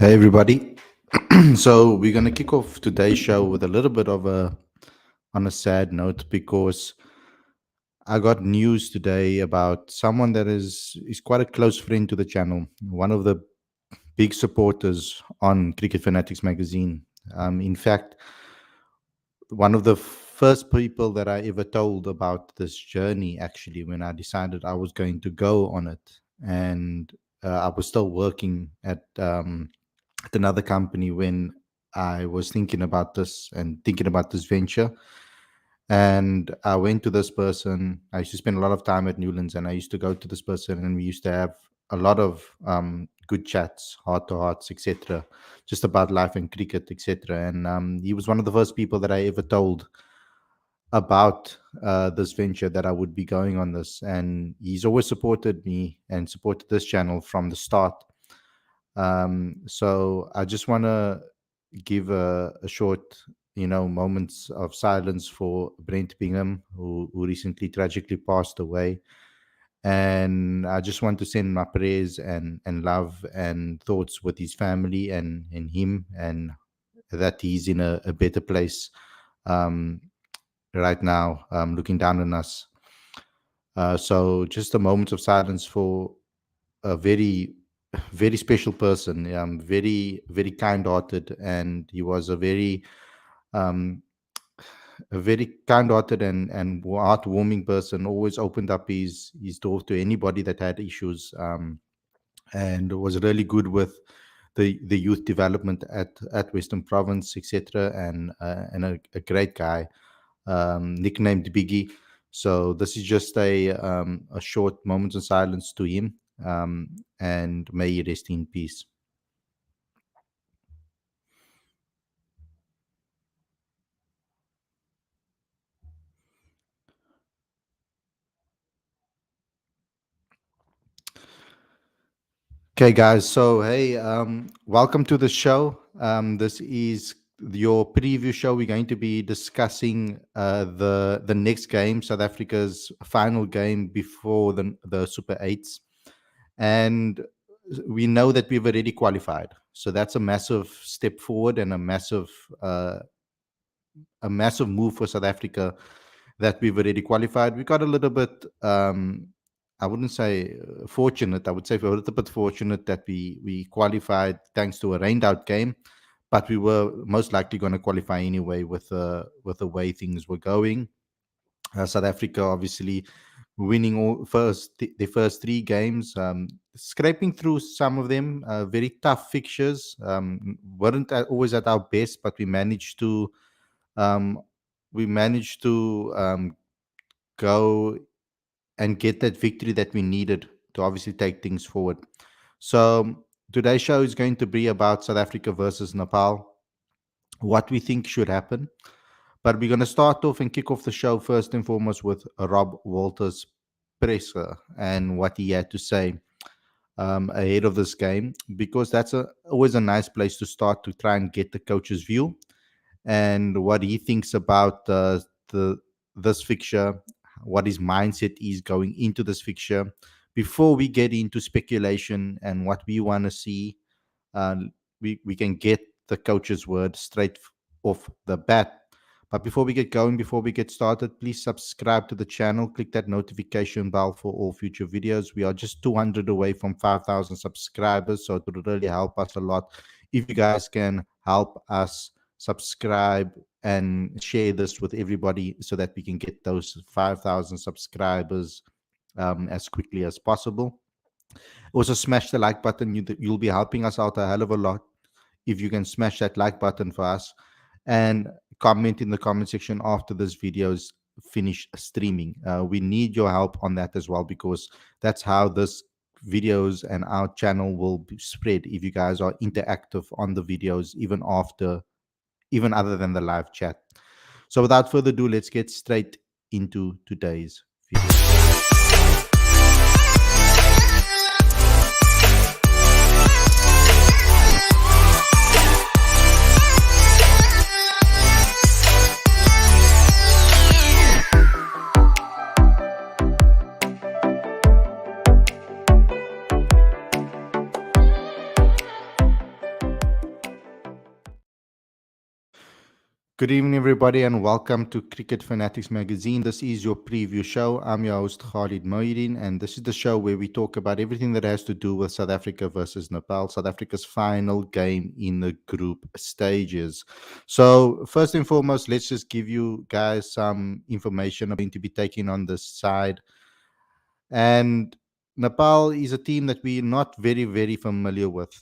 Hey everybody. So we're going to kick off today's show with a little bit of a on a sad note because I got news today about someone that is quite a close friend to the channel, one of the big supporters on Cricket Fanatics magazine. In fact, one of the first people that I ever told about this journey actually when I decided I was going to go on it, and I was still working at another company when I was thinking about this and thinking about this venture. And I went to this person. I used to spend a lot of time at Newlands, and I used to go to this person, and we used to have a lot of good chats, heart to hearts, etc., just about life and cricket, etc. And he was one of the first people that I ever told about this venture that I would be going on this, and he's always supported me and supported this channel from the start. So I just want to give a short, moments of silence for Brent Bingham, who recently tragically passed away. And I just want to send my prayers and love and thoughts with his family and him, and that he's in a better place um, right now, looking down on us. So just a moment of silence for a very special person, very kind-hearted, and he was um, a very kind-hearted and heartwarming person. Always opened up his door to anybody that had issues, and was really good with the youth development at Western Province, etc. And a great guy, nicknamed Biggie. So this is just a short moment of silence to him, and may he rest in peace. Okay, guys. So, hey, welcome to the show. This is your preview show. We're going to be discussing the next game, South Africa's final game before the Super Eights, and we know that we've already qualified. So that's a massive step forward and uh, a massive move for South Africa that we've already qualified. We got a little bit, I wouldn't say fortunate. I would say we're a little bit fortunate that we qualified thanks to a rained out game, but we were most likely going to qualify anyway with the way things were going. South Africa obviously winning the first three games, scraping through some of them. Very tough fixtures. Weren't always at our best, but um, we managed to go and get that victory that we needed to obviously take things forward. So today's show is going to be about South Africa versus Nepal, what we think should happen. But we're going to start off and kick off the show first and foremost with Rob Walters' presser and what he had to say ahead of this game, because that's always a nice place to start to try and get the coach's view and what he thinks about the this fixture, what his mindset is going into this fixture. Before we get into speculation and what we want to see, uh, we can get the coach's word straight off the bat. But before we get going, before we get started, please subscribe to the channel. Click that notification bell for all future videos. We are just 200 away from 5,000 subscribers, so it would really help us a lot if you guys can help us subscribe and share this with everybody so that we can get those 5,000 subscribers as quickly as possible. Also, smash the like button. You'll be helping us out a hell of a lot if you can smash that like button for us, and comment in the comment section after this video's finished streaming. We need your help on that as well, because that's how this videos and our channel will be spread if you guys are interactive on the videos, even other than the live chat. So without further ado, let's get straight into today's video. Good evening, everybody, and welcome to Cricket Fanatics Magazine. This is your preview show. I'm your host, Khalid Moidin, and this is the show where we talk about everything that has to do with South Africa versus Nepal, South Africa's final game in the group stages. So, first and foremost, let's just give you guys some information about to be taking on this side. And Nepal is a team that we're not very, very familiar with.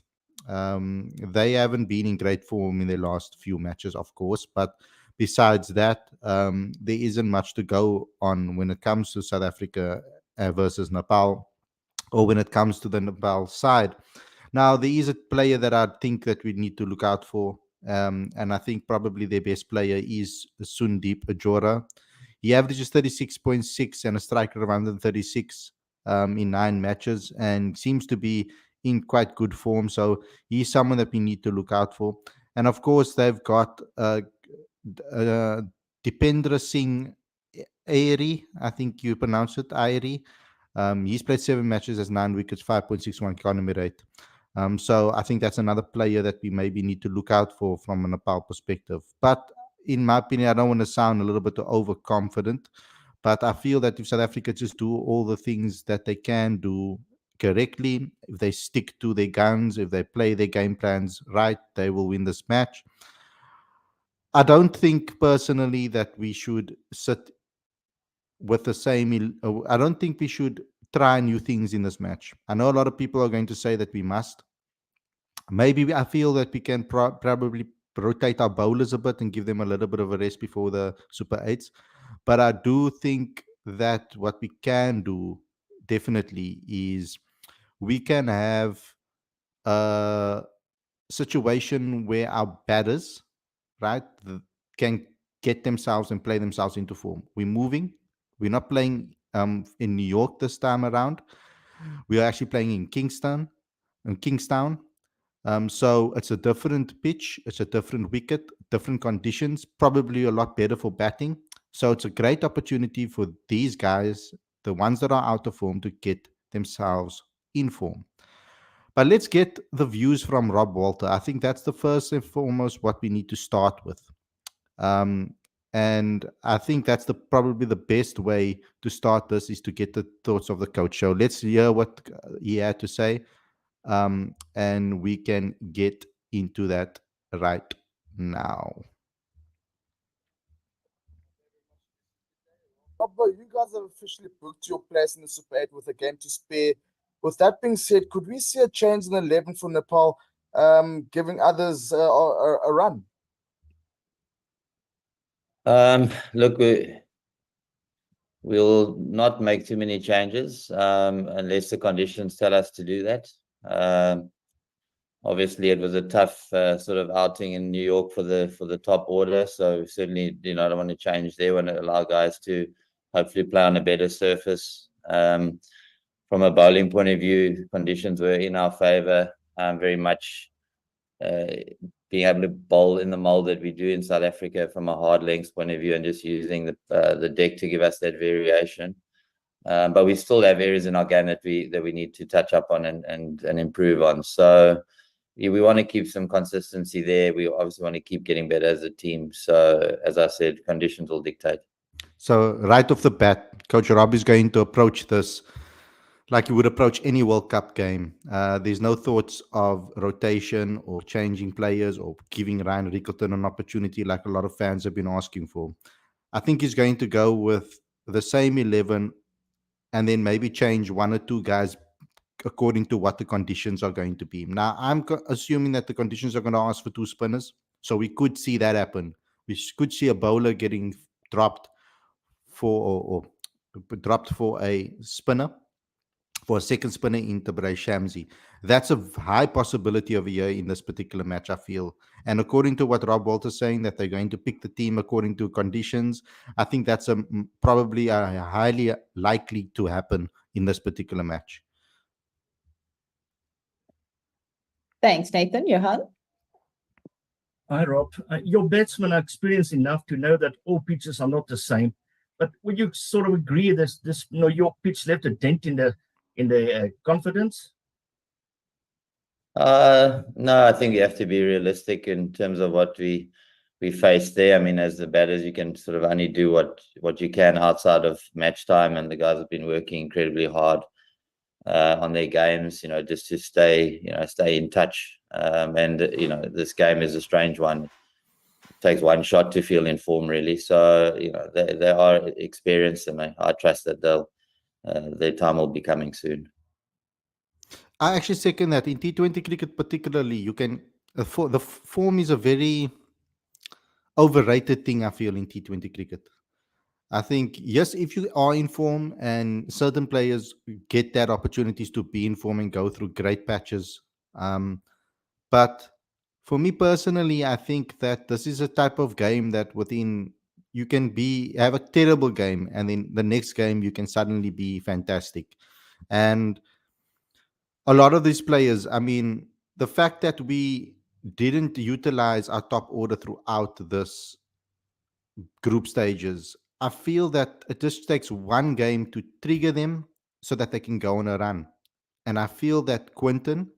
They haven't been in great form in their last few matches, of course, but besides that, there isn't much to go on when it comes to South Africa versus Nepal, or when it comes to the Nepal side. Now, there is a player that I think that we need to look out for, and I think probably their best player is Sundeep Ajora. He averages 36.6 and a strike rate of 136 in 9 matches, and seems to be in quite good form. So he's someone that we need to look out for. And of course, they've got uh, Dipendra Singh Airy, I think you pronounce it, Airy. He's played 7 matches, has 9 wickets, 5.61 economy rate. So I think that's another player that we maybe need to look out for from a Nepal perspective. But in my opinion, I don't want to sound a little bit overconfident, but I feel that if South Africa just do all the things that they can do correctly, if they stick to their guns, if they play their game plans right, they will win this match. I don't think personally that we should sit with the same. I don't think we should try new things in this match. I know a lot of people are going to say that we must. Maybe I feel that we can probably rotate our bowlers a bit and give them a little bit of a rest before the Super 8s. But I do think that what we can do definitely is we can have a situation where our batters, right, can get themselves and play themselves into form. We're moving. We're not playing in New York this time around. We are actually playing in Kingstown. So it's a different pitch, it's a different wicket, different conditions, probably a lot better for batting. So it's a great opportunity for these guys, the ones that are out of form, to get themselves in form. But let's get the views from Rob Walter. I think that's the first and foremost what we need to start with. Um, and I think that's probably the best way to start this is to get the thoughts of the coach. So let's hear what he had to say, and we can get into that right now. Robbo, you guys have officially booked your place in the Super 8 with a game to spare. With that being said, could we see a change in the 11 for Nepal, giving others a run? Look, we'll not make too many changes unless the conditions tell us to do that. Obviously, it was a tough sort of outing in New York for the top order, so certainly, I don't want to change there. Want to allow guys to hopefully play on a better surface. From a bowling point of view, conditions were in our favour, very much. Being able to bowl in the mold that we do in South Africa from a hard lengths point of view, and just using the deck to give us that variation. But we still have areas in our game that we need to touch up on and improve on. So we want to keep some consistency there. We obviously want to keep getting better as a team. So as I said, conditions will dictate. So right off the bat, Coach Rob is going to approach this like you would approach any World Cup game. There's no thoughts of rotation or changing players or giving Ryan Rickleton an opportunity like a lot of fans have been asking for. I think he's going to go with the same 11 and then maybe change one or two guys according to what the conditions are going to be. Now, I'm assuming that the conditions are going to ask for 2 spinners. So we could see that happen. We could see a bowler getting dropped or dropped for a spinner, for a second spinner in Tabrei Shamsi. That's a high possibility of a year in this particular match, I feel. And according to what Rob Walter's saying, that they're going to pick the team according to conditions, I think that's probably a highly likely to happen in this particular match. Thanks, Nathan. Johan? Hi, Rob. Your batsmen are experienced enough to know that all pitches are not the same. But would you sort of agree that your pitch left a dent in the confidence? No, I think you have to be realistic in terms of what we we face there. I mean, as the batters, you can sort of only do what you can outside of match time, and the guys have been working incredibly hard on their games, just to stay in touch. And this game is a strange one. It takes one shot to feel in form, really. So they are experienced, and I trust that their time will be coming soon. I actually second that. In T20 cricket, particularly, you can the form is a very overrated thing. I feel in T20 cricket. I think yes, if you are in form, and certain players get that opportunities to be in form and go through great patches. But for me personally, I think that this is a type of game that within you can have a terrible game, and then the next game you can suddenly be fantastic. And a lot of these players, I mean, the fact that we didn't utilize our top order throughout this group stages, I feel that it just takes one game to trigger them so that they can go on a run. And I feel that Quinton,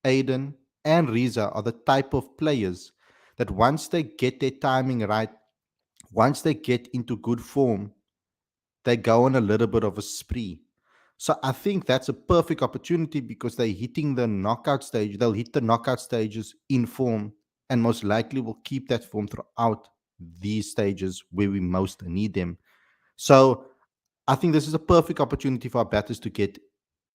Aiden, and Riza are the type of players that once they get their timing right, once they get into good form, they go on a little bit of a spree. So I think that's a perfect opportunity because they're hitting the knockout stage. They'll hit the knockout stages in form, and most likely will keep that form throughout these stages where we most need them. So I think this is a perfect opportunity for our batters to get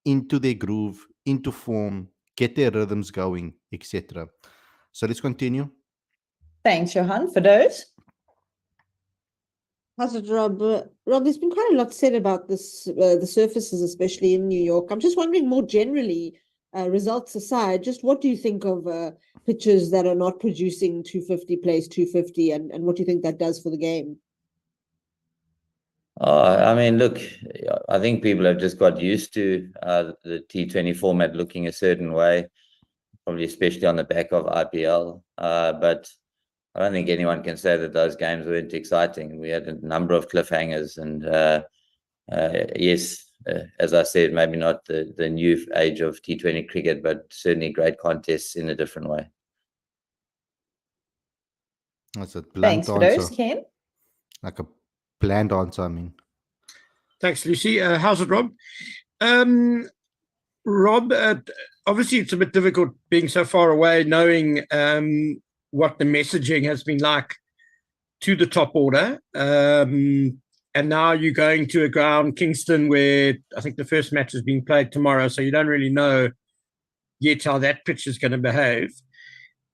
into their groove, into form, get their rhythms going, etc. So let's continue. Thanks, Johan. For those. How's it, Rob? Rob, there's been quite a lot said about this, the surfaces, especially in New York. I'm just wondering more generally, results aside, just what do you think of pitches that are not producing 250 plays 250, and what do you think that does for the game? I mean, look, I think people have just got used to the T20 format looking a certain way, probably especially on the back of IPL. But I don't think anyone can say that those games weren't exciting. We had a number of cliffhangers, and yes, as I said, maybe not the new age of T20 cricket, but certainly great contests in a different way. That's a blunt Thanks for those, answer. Ken. Like a bland answer, I mean. Thanks, Lucy. How's it, Rob? Rob, obviously it's a bit difficult being so far away, knowing what the messaging has been like to the top order. And now you're going to a ground, Kingston, where I think the first match is being played tomorrow, so you don't really know yet how that pitch is going to behave.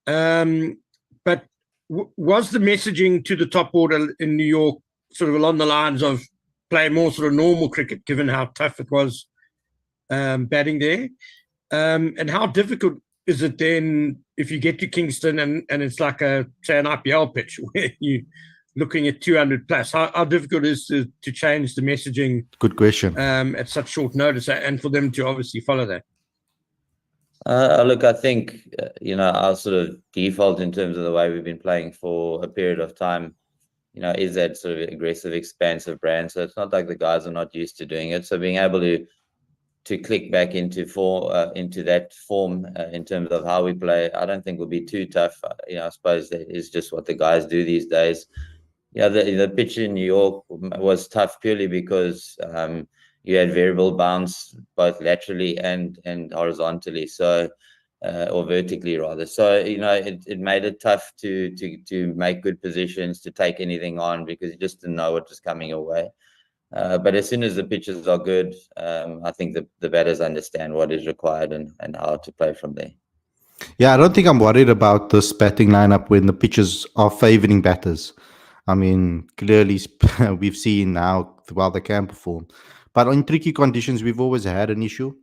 But was the messaging to the top order in New York sort of along the lines of play more sort of normal cricket, given how tough it was batting there? And how difficult is it then if you get to Kingston and it's like say an IPL pitch where you're looking at 200 plus? How difficult is it to change the messaging? Good question. At such short notice, and for them to obviously follow that? Look, I think, our sort of default in terms of the way we've been playing for a period of time, is that sort of aggressive, expansive brand. So it's not like the guys are not used to doing it. So being able to click back into that form in terms of how we play, I don't think will be too tough. I suppose that is just what the guys do these days. The pitch in New York was tough purely because you had variable bounce both laterally and horizontally, so or vertically rather. So it made it tough to make good positions, to take anything on, because you just didn't know what was coming your way. But as soon as the pitches are good, I think the batters understand what is required and how to play from there. Yeah, I don't think I'm worried about this batting lineup when the pitches are favoring batters. I mean, clearly we've seen now while they can perform. But in tricky conditions, we've always had an issue,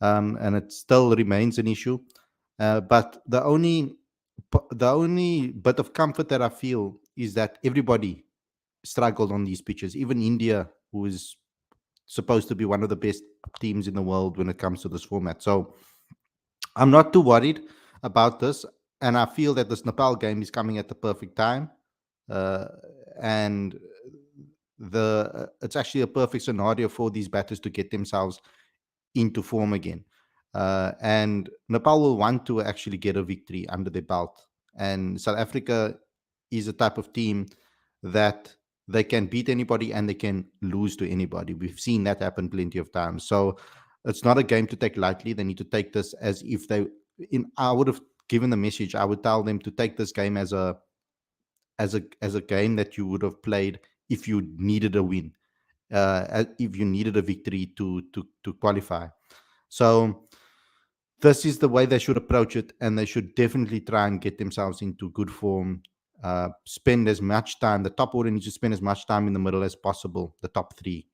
and it still remains an issue. But the only bit of comfort that I feel is that everybody struggled on these pitches. Even India, who is supposed to be one of the best teams in the world when it comes to this format. So I'm not too worried about this, and I feel that this Nepal game is coming at the perfect time, and it's actually a perfect scenario for these batters to get themselves into form again. And Nepal will want to actually get a victory under their belt, and South Africa is a type of team that they can beat anybody and they can lose to anybody. We've seen that happen plenty of times. So it's not a game to take lightly. They need to take this as if they. I would have given the message. I would tell them to take this game as a game that you would have played if you needed a win, if you needed a victory to qualify. So this is the way they should approach it, and they should definitely try and get themselves into good form. Spend as much time. The top order needs to spend as much time in the middle as possible. The top three.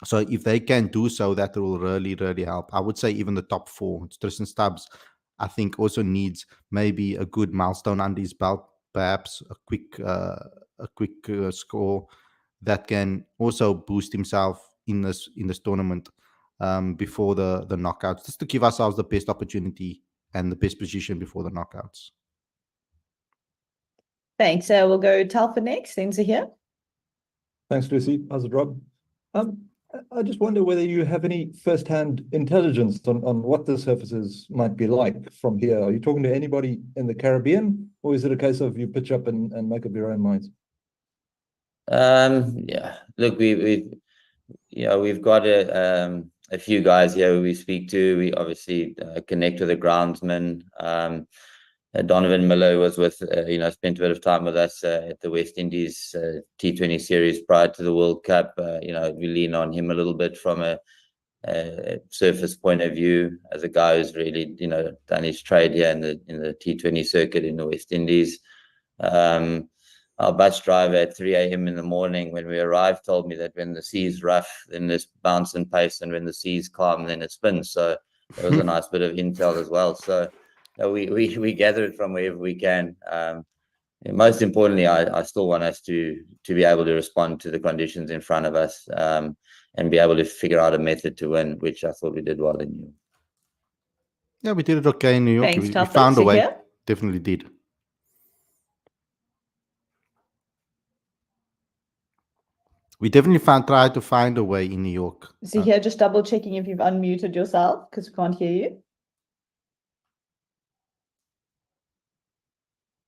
So if they can do so, that will really, really help. I would say even the top four. Tristan Stubbs, I think, also needs maybe a good milestone under his belt, perhaps a quick score that can also boost himself in this tournament before the knockouts, just to give ourselves the best opportunity and the best position before the knockouts. Thanks. We'll go Talfa next. Things are here. Thanks, Lucy. How's it, Rob? I just wonder whether you have any first-hand intelligence on what the surfaces might be like from here. Are you talking to anybody in the Caribbean, or is it a case of you pitch up and make up your own minds? Yeah. Look, we've got a few guys here who we speak to. We obviously connect with the groundsman. Donovan Miller was with, spent a bit of time with us at the West Indies T20 series prior to the World Cup. We lean on him a little bit from a surface point of view, as a guy who's really, done his trade here in the T20 circuit in the West Indies. Our bus driver at 3 a.m. in the morning when we arrived told me that when the sea's rough, then there's bounce and pace, and when the sea's calm, then it spins. So that was a nice bit of intel as well. So we gather it from wherever we can. Most importantly, I still want us to be able to respond to the conditions in front of us, and be able to figure out a method to win, which I thought we did well in New York. Yeah, we did it okay in New York. Thanks, We Talfa. found a way. Here. Definitely did. We definitely tried to find a way in New York. So here, just double checking if you've unmuted yourself because we can't hear you.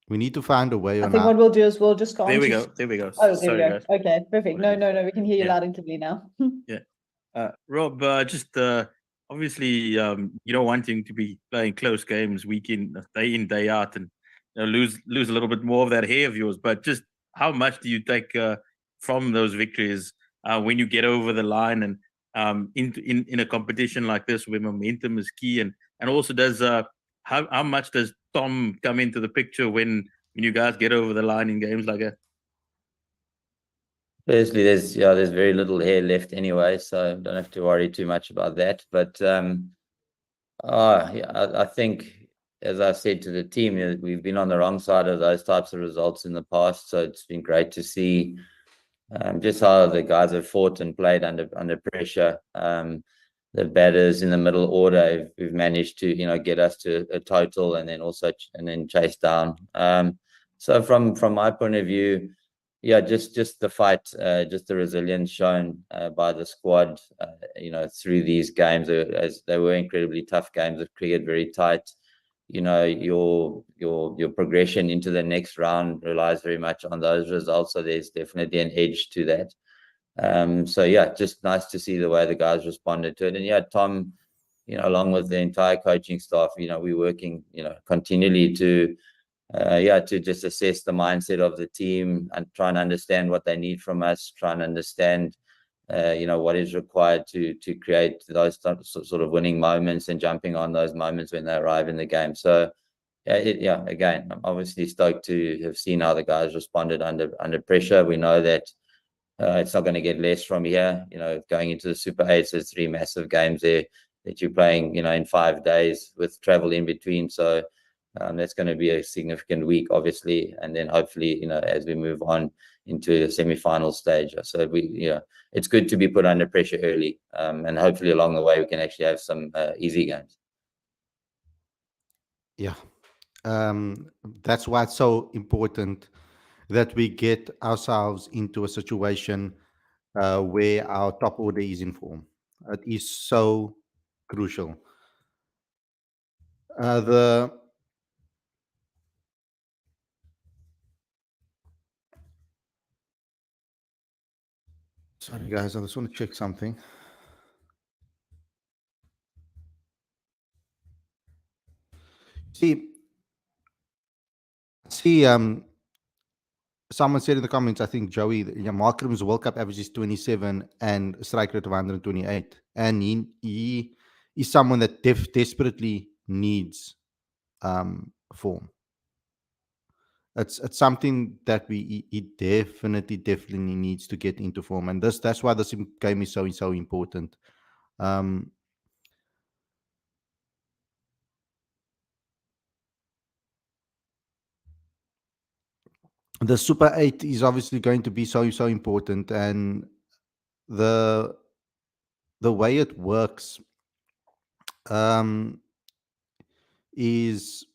We need to find a way. I think what we'll do is we'll just go on. There we go. There we go. Oh, there Sorry, we go. guys. Okay, perfect. No, we can hear you Yeah. loud and clearly now. Rob, just obviously, you don't want him to be playing close games week in, day out, and lose a little bit more of that hair of yours. But just how much do you take from those victories when you get over the line and in a competition like this where momentum is key, and also does how much does Tom come into the picture when you guys get over the line in games like that? Firstly, there's very little hair left anyway, so don't have to worry too much about that. But I think, as I've said to the team, we've been on the wrong side of those types of results in the past. So it's been great to see just how the guys have fought and played under pressure. The batters in the middle order, we've managed to get us to a total, and then chase down. So from my point of view, just the fight, just the resilience shown by the squad, through these games, as they were incredibly tough games of cricket, very tight. Your progression into the next round relies very much on those results. So there's definitely an edge to that. Just nice to see the way the guys responded to it. And Tom, along with the entire coaching staff, we're working, continually to just assess the mindset of the team and try and understand what they need from us, try and understand, what is required to create those sort of winning moments and jumping on those moments when they arrive in the game. So, again, I'm obviously stoked to have seen how the guys responded under pressure. We know that it's not going to get less from here. Going into the Super 8s, there's 3 massive games there that you're playing, in 5 days with travel in between. So that's going to be a significant week, obviously, and then hopefully, as we move on into the semi-final stage. So it's good to be put under pressure early, and hopefully along the way we can actually have some easy games. Yeah, that's why it's so important that we get ourselves into a situation where our top order is in form. It is so crucial. Sorry, guys, I just want to check something. See, someone said in the comments, I think Joey, Markram's World Cup average is 27 and strike rate of 128, and he is someone that desperately needs form. It's something that he definitely needs to get into form, and that's why this game is so important. The Super 8 is obviously going to be so important, and the way it works is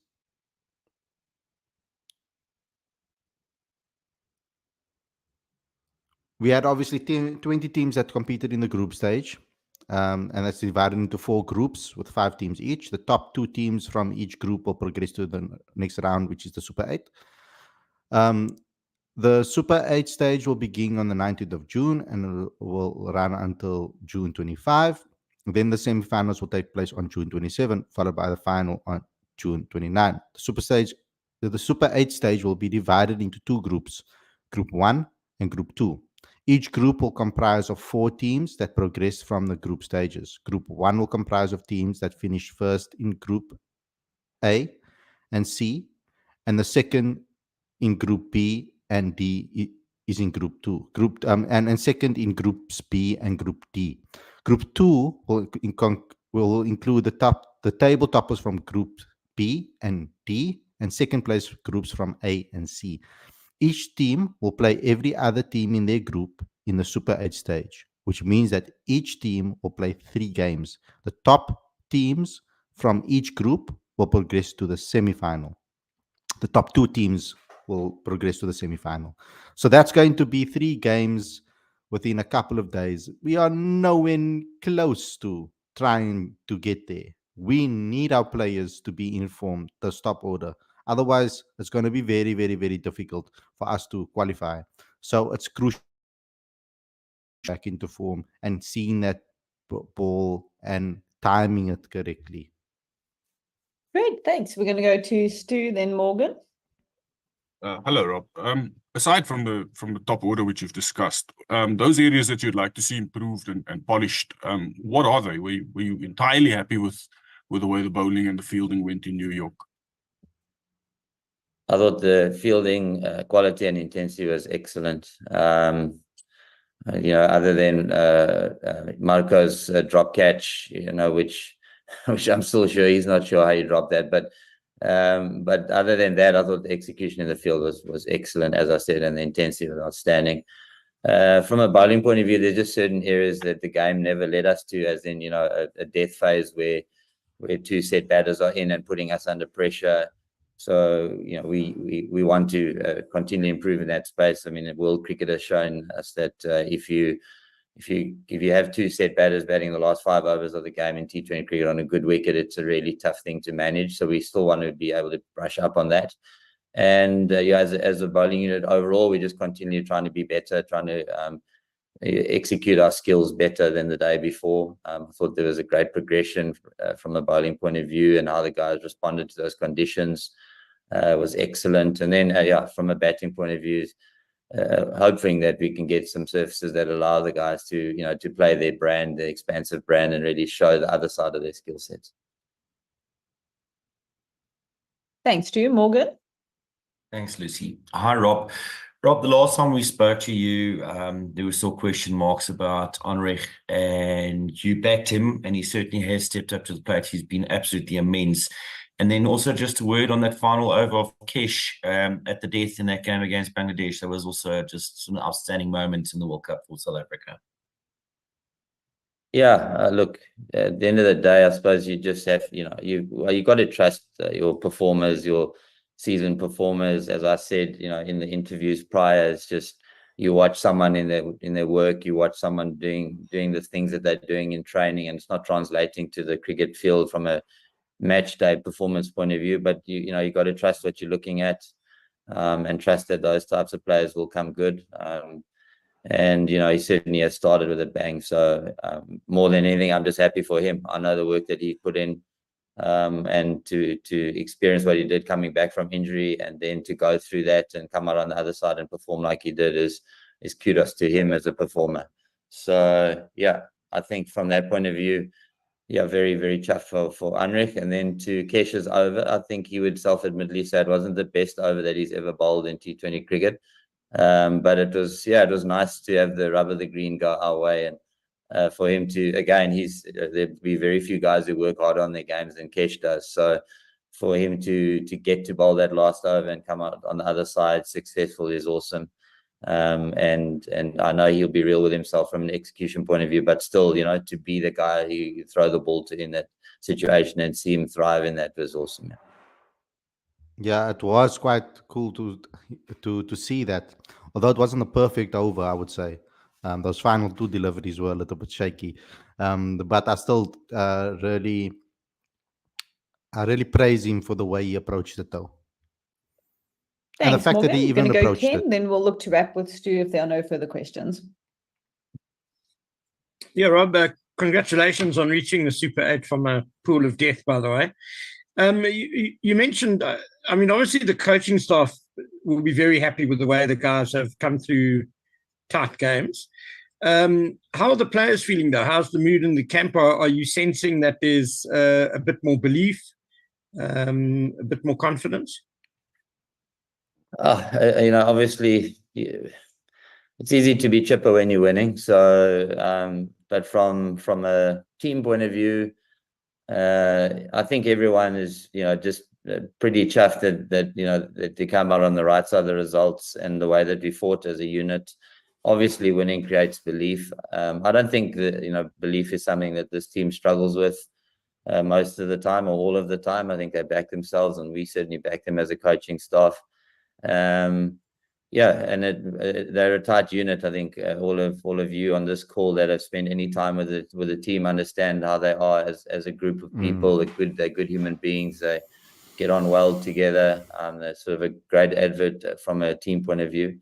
we had obviously 20 teams that competed in the group stage, and that's divided into 4 groups with 5 teams each. The top 2 teams from each group will progress to the next round, which is the Super 8. The Super 8 stage will begin on the 19th of June and will run until June 25. Then the semifinals will take place on June 27, followed by the final on June 29. The Super 8 stage will be divided into 2 groups, Group 1 and Group 2. Each group will comprise of 4 teams that progress from the group stages. Group 1 will comprise of teams that finish first in Group A and C, and the second in Group B and D is in Group 2. And second in Groups B and Group D. Group 2 will include the table toppers from Group B and D, and second place groups from A and C. Each team will play every other team in their group in the Super 8 stage, which means that each team will play 3 games. The top teams from each group will progress to the semifinal. The top 2 teams will progress to the semifinal. So that's going to be 3 games within a couple of days. We are nowhere close to trying to get there. We need our players to be informed, the top order. Otherwise, it's going to be very, very, very difficult for us to qualify. So it's crucial back into form and seeing that ball and timing it correctly. Great, thanks. We're going to go to Stu, then Morgan. Hello, Rob. Aside from the top order which you've discussed, those areas that you'd like to see improved and polished, what are they? Were you entirely happy with the way the bowling and the fielding went in New York? I thought the fielding quality and intensity was excellent. Other than Marco's drop catch, which I'm still sure he's not sure how he dropped that, but other than that, I thought the execution in the field was excellent, as I said, and the intensity was outstanding. From a bowling point of view, there's just certain areas that the game never led us to, as in a death phase where 2 set batters are in and putting us under pressure. So we want to continue improving that space. I mean, world cricket has shown us that if you have 2 set batters batting the last 5 overs of the game in T20 cricket on a good wicket, it's a really tough thing to manage. So we still want to be able to brush up on that. And as a bowling unit overall, we just continue trying to be better, trying to execute our skills better than the day before. I thought there was a great progression from a bowling point of view, and how the guys responded to those conditions was excellent. And then from a batting point of view, hoping that we can get some surfaces that allow the guys to play their brand, their expansive brand, and really show the other side of their skill sets. Thanks, Stu. Morgan? Thanks, Lucy. Hi, Rob. Rob, the last time we spoke to you, there were still question marks about Onrich, and you backed him, and he certainly has stepped up to the plate. He's been absolutely immense. And then also just a word on that final over of Kesh at the death in that game against Bangladesh. That was also just an outstanding moment in the World Cup for South Africa. Yeah, look, at the end of the day, I suppose you just have, you got to trust your performers, your seasoned performers. As I said, in the interviews prior, it's just you watch someone in their work, you watch someone doing the things that they're doing in training, and it's not translating to the cricket field from a match day performance point of view. But you got to trust what you're looking at, and trust that those types of players will come good. And he certainly has started with a bang. So more than anything, I'm just happy for him. I know the work that he put in, and to experience what he did coming back from injury, and then to go through that and come out on the other side and perform like he did is kudos to him as a performer. So yeah, I think from that point of view, yeah, very, very chuffed for Unrich. And then to Kesha's over, I think he would self-admittedly say it wasn't the best over that he's ever bowled in T20 cricket. But it was nice to have the rub of the green go our way, and for him to, again, there'd be very few guys who work harder on their games than Kesh does. So for him to get to bowl that last over and come out on the other side successful is awesome. And I know he'll be real with himself from an execution point of view, but still, to be the guy who you throw the ball to in that situation and see him thrive in that was awesome. Yeah. Yeah, it was quite cool to see that. Although it wasn't a perfect over, I would say. Those final two deliveries were a little bit shaky. But I still really praise him for the way he approached it, though. And the Thanks, fact that Morgan. he We're going even to go approached Ken, it. then we'll look to wrap with Stu if there are no further questions. Yeah, Rob, congratulations on reaching the Super 8 from a pool of death, by the way. You mentioned, obviously the coaching staff will be very happy with the way the guys have come through tight games. How are the players feeling, though? How's the mood in the camp? Are you sensing that there's a bit more belief, a bit more confidence? Obviously, it's easy to be chipper when you're winning. So, but from a team point of view, I think everyone is, just pretty chuffed that they come out on the right side of the results and the way that we fought as a unit. Obviously, winning creates belief. I don't think that, belief is something that this team struggles with most of the time or all of the time. I think they back themselves, and we certainly back them as a coaching staff. Yeah, and they're a tight unit. I think all of you on this call that have spent any time with the team understand how they are as a group of people. They're good human beings. They get on well together. They're sort of a great advert from a team point of view.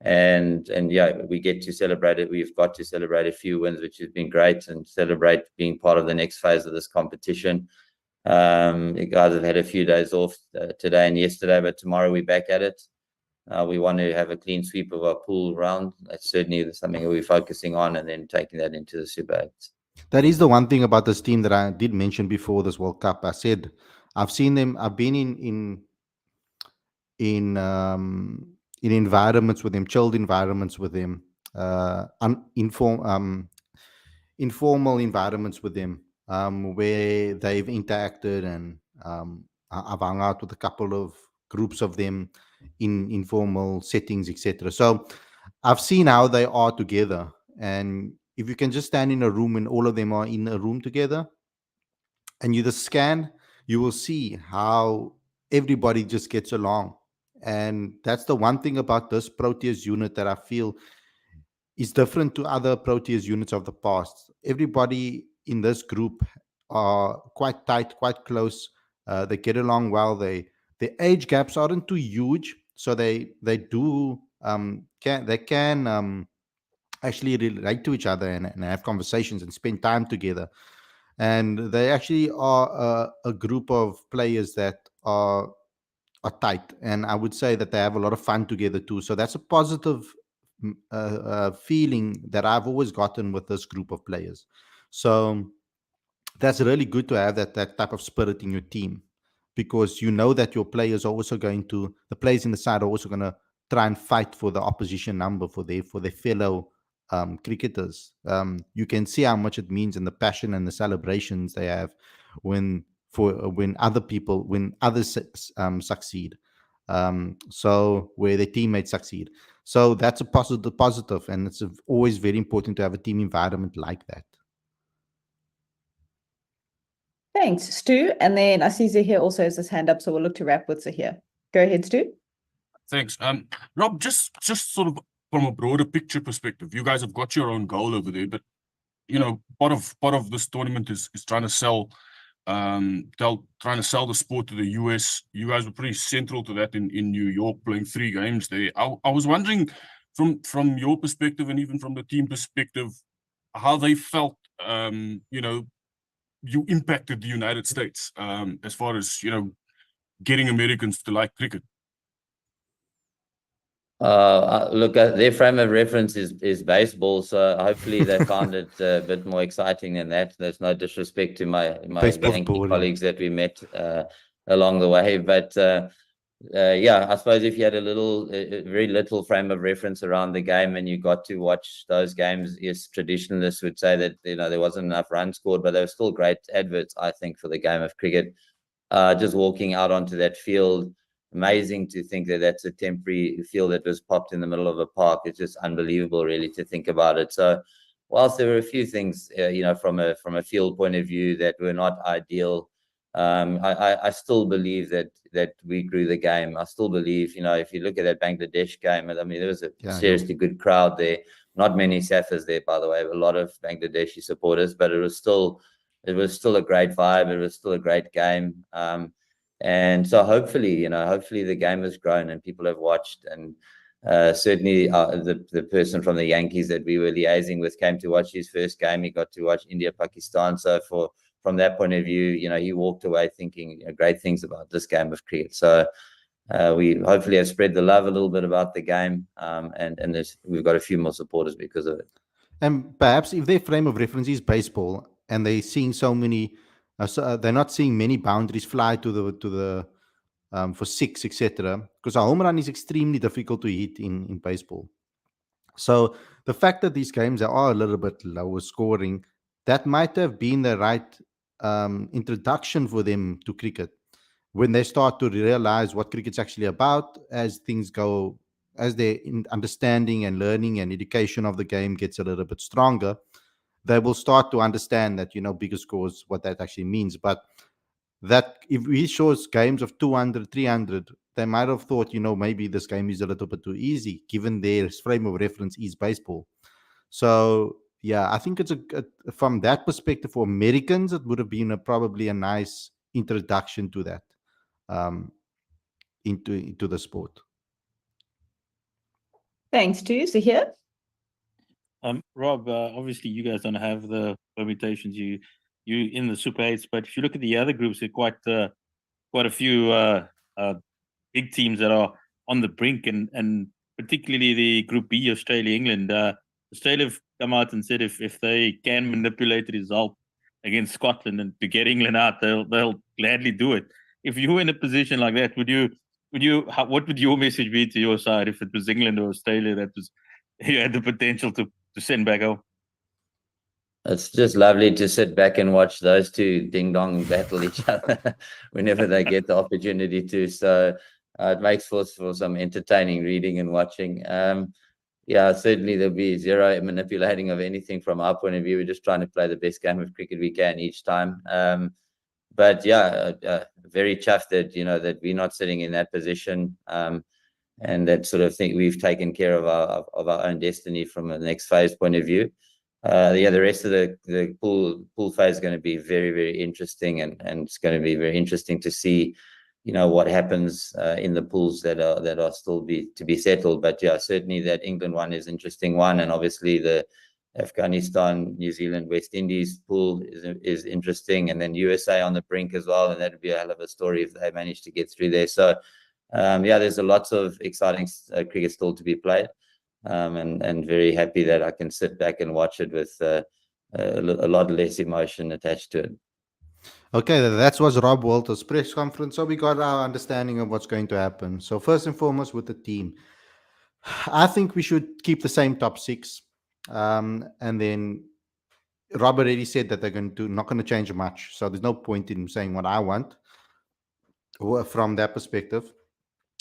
And yeah, we get to celebrate it. We've got to celebrate a few wins, which has been great, and celebrate being part of the next phase of this competition. You guys have had a few days off today and yesterday, but tomorrow we're back at it. We want to have a clean sweep of our pool round. That's certainly something we're focusing on, and then taking that into the Super 8. That is the one thing about this team that I did mention before this World Cup. I said I've seen them. I've been in environments with them, chilled environments with them, informal environments with them, where they've interacted, and I've hung out with a couple of groups of them in informal settings, etc. So I've seen how they are together, and if you can just stand in a room and all of them are in a room together, and you just scan, you will see how everybody just gets along. And that's the one thing about this Proteas unit that I feel is different to other Proteas units of the past. Everybody in this group are quite tight, quite close. They get along well. The age gaps aren't too huge, so they can actually relate to each other and have conversations and spend time together. And they actually are a group of players that are tight, and I would say that they have a lot of fun together too. So that's a positive feeling that I've always gotten with this group of players. So that's really good to have that type of spirit in your team, because you know that your players are also the players in the side are also going to try and fight for the opposition number for their fellow cricketers. You can see how much it means, and the passion and the celebrations they have when others succeed. So where their teammates succeed. So that's a positive, and it's always very important to have a team environment like that. Thanks, Stu. And then I see Zahir also has his hand up, so we'll look to wrap with Zahir. Go ahead, Stu. Thanks. Rob, just sort of from a broader picture perspective, you guys have got your own goal over there, but part of this tournament is trying to sell the sport to the US. You guys were pretty central to that in New York, playing 3 games there. I was wondering, from your perspective and even from the team perspective, how they felt, you impacted the United States as far as, getting Americans to like cricket. Look, their frame of reference is baseball, so hopefully they found it a bit more exciting than that. There's no disrespect to my Baseball's Yankee boring. colleagues that we met along the way, but yeah, I suppose if you had a very little frame of reference around the game and you got to watch those games, yes, traditionalists would say that there wasn't enough runs scored, but they were still great adverts, I think, for the game of cricket. Just walking out onto that field. Amazing to think that that's a temporary field that was popped in the middle of a park. It's just unbelievable, really, to think about it. So, whilst there were a few things, from a field point of view that were not ideal, I still believe that we grew the game. I still believe, if you look at that Bangladesh game, I mean, there was a seriously good crowd there. Not many Safas there, by the way, a lot of Bangladeshi supporters, but it was still a great vibe. It was still a great game. And so hopefully the game has grown and people have watched, and certainly the person from the Yankees that we were liaising with came to watch his first game. He got to watch India, Pakistan. So from that point of view, he walked away thinking great things about this game of cricket. So we hopefully have spread the love a little bit about the game, and we've got a few more supporters because of it. And perhaps if their frame of reference is baseball and they're seeing so many, they're not seeing many boundaries fly to the for six, etc. Because a home run is extremely difficult to hit in baseball. So the fact that these games are a little bit lower scoring, that might have been the right introduction for them to cricket. When they start to realize what cricket's actually about, as things go, as their understanding and learning and education of the game gets a little bit stronger, they will start to understand that, bigger scores, what that actually means. But that if he shows games of 200, 300, they might have thought, maybe this game is a little bit too easy, given their frame of reference is baseball. So, yeah, I think it's from that perspective, for Americans, it would have been probably a nice introduction to that, into the sport. Thanks, Stu. So here. Rob, obviously you guys don't have the permutations you in the Super 8s, but if you look at the other groups, there are quite a few big teams that are on the brink, and particularly the Group B, Australia, England. Australia have come out and said if they can manipulate the result against Scotland and to get England out, they'll gladly do it. If you were in a position like that, what would your message be to your side if it was England or Australia that you had the potential to send back home? It's just lovely to sit back and watch those two ding-dong battle each other whenever they get the opportunity to. So it makes for some entertaining reading and watching. Yeah, certainly there'll be zero manipulating of anything from our point of view. We're just trying to play the best game of cricket we can each time. But yeah, very chuffed that, that we're not sitting in that position. And that sort of thing, we've taken care of our own destiny from the next phase point of view. The rest of the pool phase is going to be very, very interesting, and it's going to be very interesting to see, what happens in the pools that are still to be settled. But yeah, certainly that England one is an interesting one, and obviously the Afghanistan, New Zealand, West Indies pool is interesting, and then USA on the brink as well, and that'd be a hell of a story if they manage to get through there. So yeah, there's lots of exciting cricket still to be played. And very happy that I can sit back and watch it with a lot less emotion attached to it. Okay, that was Rob Walter's press conference. So we got our understanding of what's going to happen. So first and foremost, with the team, I think we should keep the same top six. And then Rob already said that they're not going to change much. So there's no point in saying what I want from that perspective.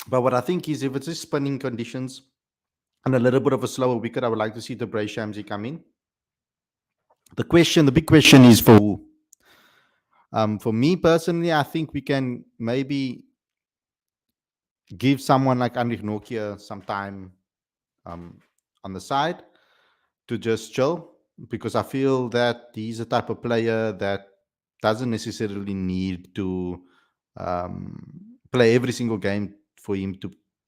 But what I think is, if it's just spinning conditions and a little bit of a slower wicket, I would like to see the Bray Shamsi come in. The big question is for who? For me personally, I think we can maybe give someone like Anrich Nokia some time on the side to just chill, because I feel that he's a type of player that doesn't necessarily need to play every single game for him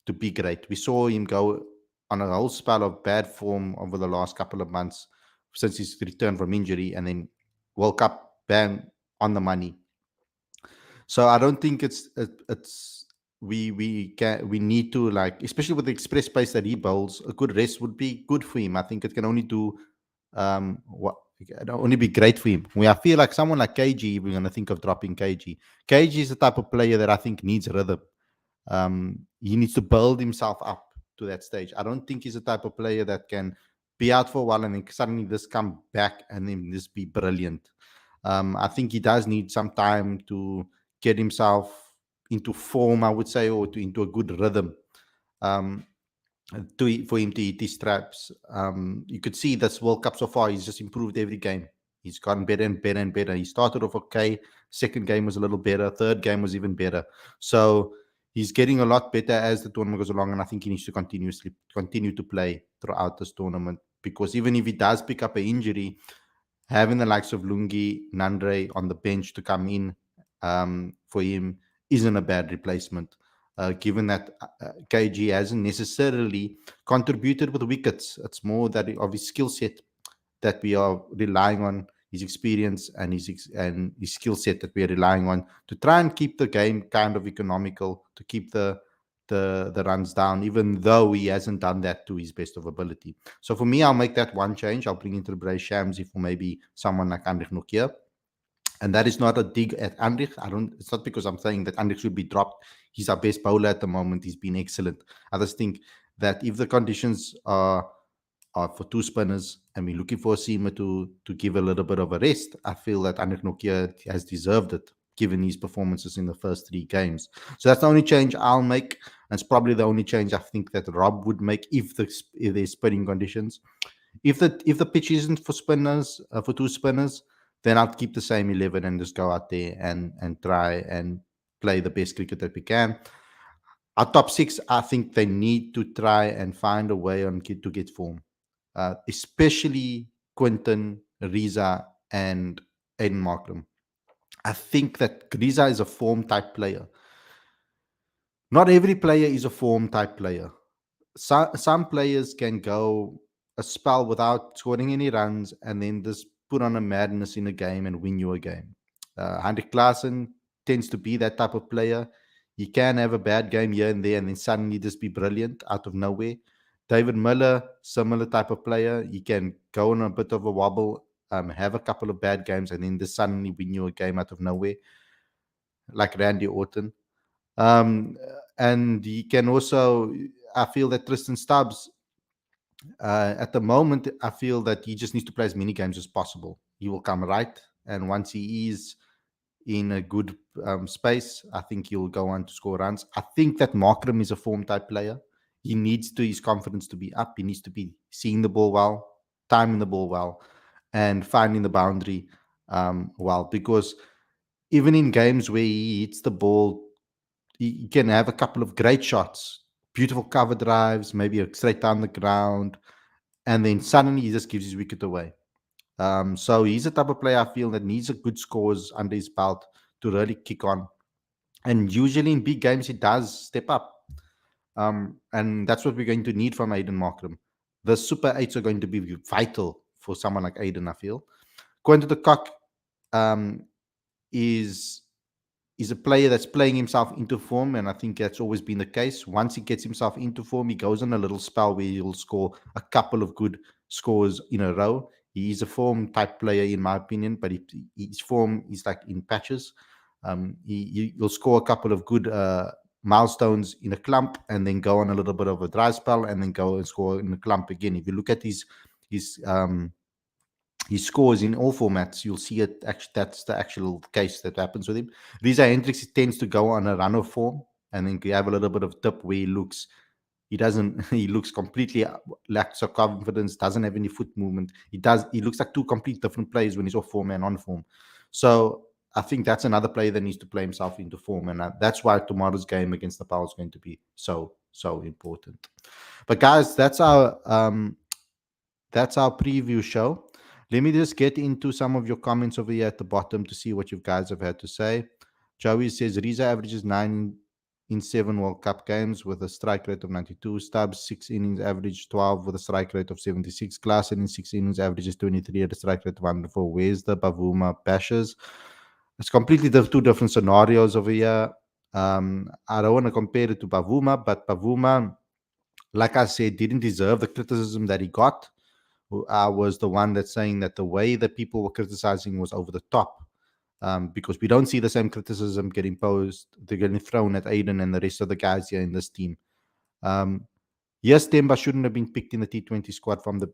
to be great. We saw him go on a whole spell of bad form over the last couple of months since his return from injury, and then World Cup ban on the money. So I don't think it's we need to, like, especially with the express pace that he bowls, a good rest would be good for him. I think it can only do what it can only be great for him. I feel like someone like KG, we're gonna think of dropping KG. KG is the type of player that I think needs rhythm. He needs to build himself up to that stage. I don't think he's the type of player that can be out for a while and then suddenly just come back and then just be brilliant. I think he does need some time to get himself into form, I would say, or into a good rhythm. For him to hit his straps. You could see this World Cup so far, he's just improved every game. He's gotten better and better and better. He started off okay. Second game was a little better. Third game was even better. So he's getting a lot better as the tournament goes along, and I think he needs to continue to play throughout this tournament, because even if he does pick up an injury, having the likes of Lungi, Nandre on the bench to come in for him isn't a bad replacement. Given that KG hasn't necessarily contributed with wickets. It's more that of his skill set that we are relying on, his experience and his skill set that we are relying on to try and keep the game kind of economical, to keep the runs down, even though he hasn't done that to his best of ability. So for me, I'll make that one change. I'll bring in Bray Shamsi for maybe someone like Anrich Nokia. And that is not a dig at Anrich. It's not because I'm saying that Anrich should be dropped. He's our best bowler at the moment. He's been excellent. I just think that if the conditions are for two spinners and we're looking for a seamer to give a little bit of a rest, I feel that Anrich Nokia has deserved it, given his performances in the first 3 games. So that's the only change I'll make. And it's probably the only change I think that Rob would make if there's spinning conditions. If the pitch isn't for spinners, for two spinners, then I'll keep the same 11 and just go out there and try and play the best cricket that we can. Our top 6, I think they need to try and find a way to get form, especially Quinton, Riza, and Aiden Markram. I think that Riza is a form type player. Not every player is a form type player. Some players can go a spell without scoring any runs and then just put on a madness in a game and win you a game. Hendrik Klaasen tends to be that type of player. He can have a bad game here and there and then suddenly just be brilliant out of nowhere. David Miller, similar type of player. He can go on a bit of a wobble, have a couple of bad games, and then just suddenly win you a game out of nowhere, like Randy Orton. And he can also, I feel that Tristan Stubbs, at the moment, I feel that he just needs to play as many games as possible. He will come right. And once he is in a good space, I think he'll go on to score runs. I think that Markram is a form type player. He needs his confidence to be up. He needs to be seeing the ball well, timing the ball well, and finding the boundary well. Because even in games where he hits the ball, he can have a couple of great shots, beautiful cover drives, maybe a straight down the ground, and then suddenly he just gives his wicket away. So he's a type of player I feel that needs a good scores under his belt to really kick on. And usually in big games, he does step up. And that's what we're going to need from Aiden Markram. The Super 8s are going to be vital for someone like Aiden, I feel. Quinton de Kock is a player that's playing himself into form, and I think that's always been the case. Once he gets himself into form, he goes on a little spell where he'll score a couple of good scores in a row. He's a form type player, in my opinion, but his form is like in patches. He'll score a couple of good milestones in a clump and then go on a little bit of a dry spell and then go and score in a clump again. If you look at his scores in all formats, you'll see it. Actually, that's the actual case that happens with him. Riza Hendricks tends to go on a run of form and then you have a little bit of dip where he looks completely lacks of confidence, doesn't have any foot movement. He looks like 2 complete different players when he's off form and on form. So I think that's another player that needs to play himself into form, and that's why tomorrow's game against Nepal is going to be so important. But guys, that's our preview show. Let me just get into some of your comments over here at the bottom to see what you guys have had to say. Joey says Riza averages 9 in 7 World Cup games with a strike rate of 92. Stubbs, 6 innings average 12 with a strike rate of 76. Klaasen in 6 innings averages 23 at a strike rate of 104. Where's the Bavuma bashes? It's completely two different scenarios over here. I don't want to compare it to Bavuma, but Bavuma, like I said, didn't deserve the criticism that he got. I was the one that's saying that the way that people were criticizing was over the top, because we don't see the same criticism getting thrown at Aiden and the rest of the guys here in this team. Yes, Temba shouldn't have been picked in the T20 squad from the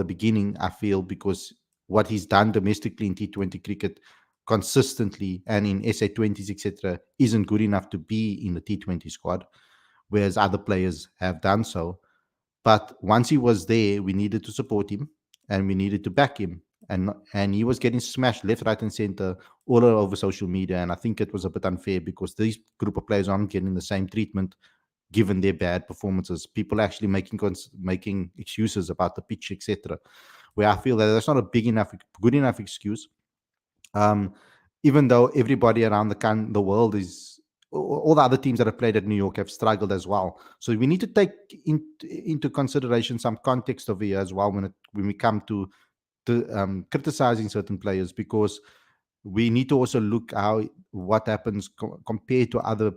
beginning, I feel, because what he's done domestically in T20 cricket consistently and in SA20s, etc., isn't good enough to be in the T20 squad, whereas other players have done so. But once he was there, we needed to support him and we needed to back him. And he was getting smashed left, right, and center all over social media. And I think it was a bit unfair because these group of players aren't getting the same treatment given their bad performances. People actually making excuses about the pitch, etc., where I feel that that's not a good enough excuse. Even though everybody around the world is, all the other teams that have played at New York have struggled as well. So we need to take into consideration some context over here as well when we come to criticizing certain players, because we need to also look what happens compared to other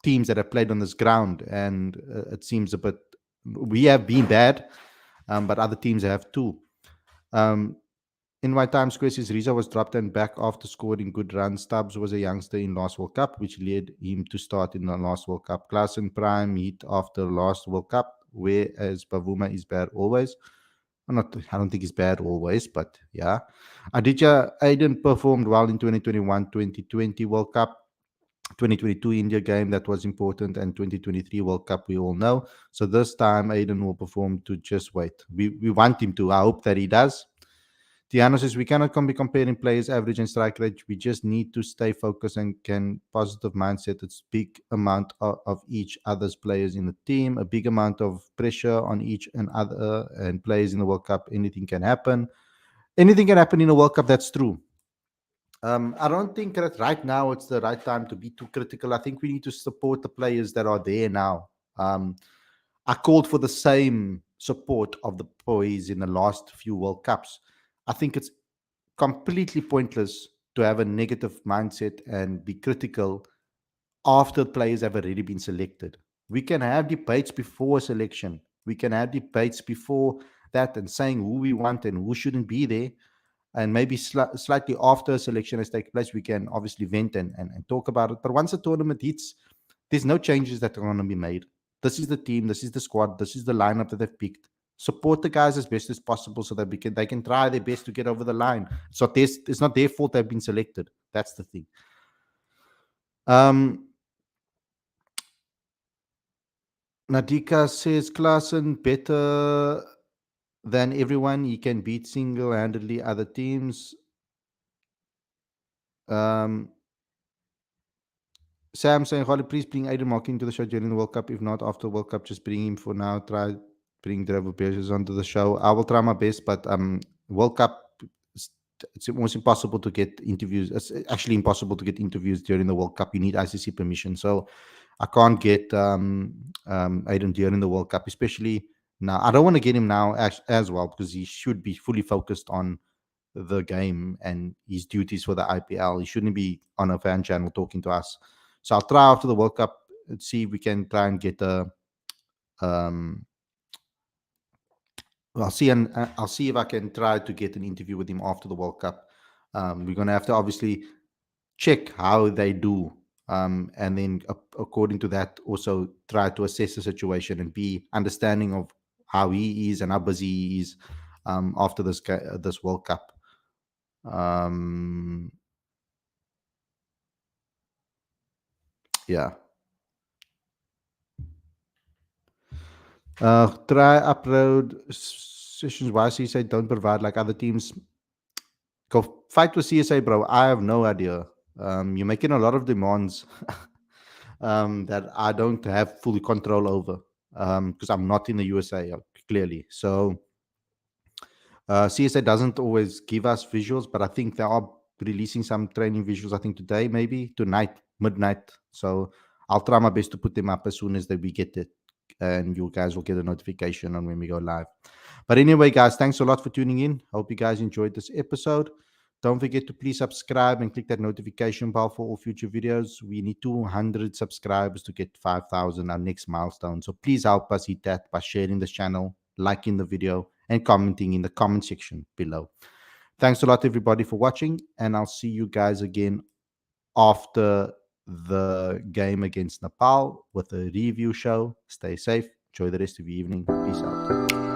teams that have played on this ground. And it seems a bit, we have been bad, but other teams have too. In my time, Squares, Riza was dropped and back after scoring good runs. Stubbs was a youngster in last World Cup, which led him to start in the last World Cup. Klaasen prime hit after last World Cup, whereas Bavuma is bad always. I don't think he's bad always, but yeah. Aditya Aiden performed well in 2021, 2020 World Cup, 2022 India game, that was important, and 2023 World Cup, we all know. So this time Aiden will perform to just wait. We want him to. I hope that he does. Tiano says we cannot be comparing players' average and strike rate. We just need to stay focused and can positive mindset. It's big amount of each other's players in the team, a big amount of pressure on each and other and players in the World Cup. Anything can happen. Anything can happen in a World Cup. That's true. I don't think that right now it's the right time to be too critical. I think we need to support the players that are there now. I called for the same support of the boys in the last few World Cups. I think it's completely pointless to have a negative mindset and be critical after players have already been selected. We can have debates before selection. We can have debates before that and saying who we want and who shouldn't be there. And maybe slightly after a selection has taken place, we can obviously vent and talk about it. But once the tournament hits, there's no changes that are going to be made. This is the team, this is the squad, this is the lineup that they've picked. Support the guys as best as possible so that they can try their best to get over the line. So it's not their fault they've been selected. That's the thing. Nadika says Klaasen better than everyone. He can beat single-handedly other teams. Sam saying, Holly, please bring Aiden Marking into the show during the World Cup. If not, after the World Cup, just bring him for now. Try bring Drevo Bears onto the show. I will try my best, but World Cup, it's almost impossible to get interviews. It's actually impossible to get interviews during the World Cup. You need ICC permission. So I can't get Aiden during the World Cup, especially now. I don't want to get him now as well, because he should be fully focused on the game and his duties for the IPL. He shouldn't be on a fan channel talking to us. So I'll try after the World Cup and see if we can try and get a I'll see if I can try to get an interview with him after the World Cup. We're going to have to obviously check how they do, and then according to that also try to assess the situation and be understanding of how he is and how busy he is after this World Cup. Yeah. Try upload sessions. Why CSA don't provide like other teams? Go fight with CSA, bro. I have no idea. You're making a lot of demands that I don't have fully control over, because I'm not in the USA, clearly. So CSA doesn't always give us visuals, but I think they are releasing some training visuals. I think today, maybe tonight, midnight. So I'll try my best to put them up as soon as we get it, and you guys will get a notification on when we go live. But anyway, guys, thanks a lot for tuning in. Hope you guys enjoyed this episode. Don't forget to please subscribe and click that notification bell for all future videos. We need 200 subscribers to get 5,000, our next milestone. So please help us hit that by sharing this channel, liking the video, and commenting in the comment section below. Thanks a lot, everybody, for watching, and I'll see you guys again after the game against Nepal with a review show. Stay safe. Enjoy the rest of your evening. Peace out.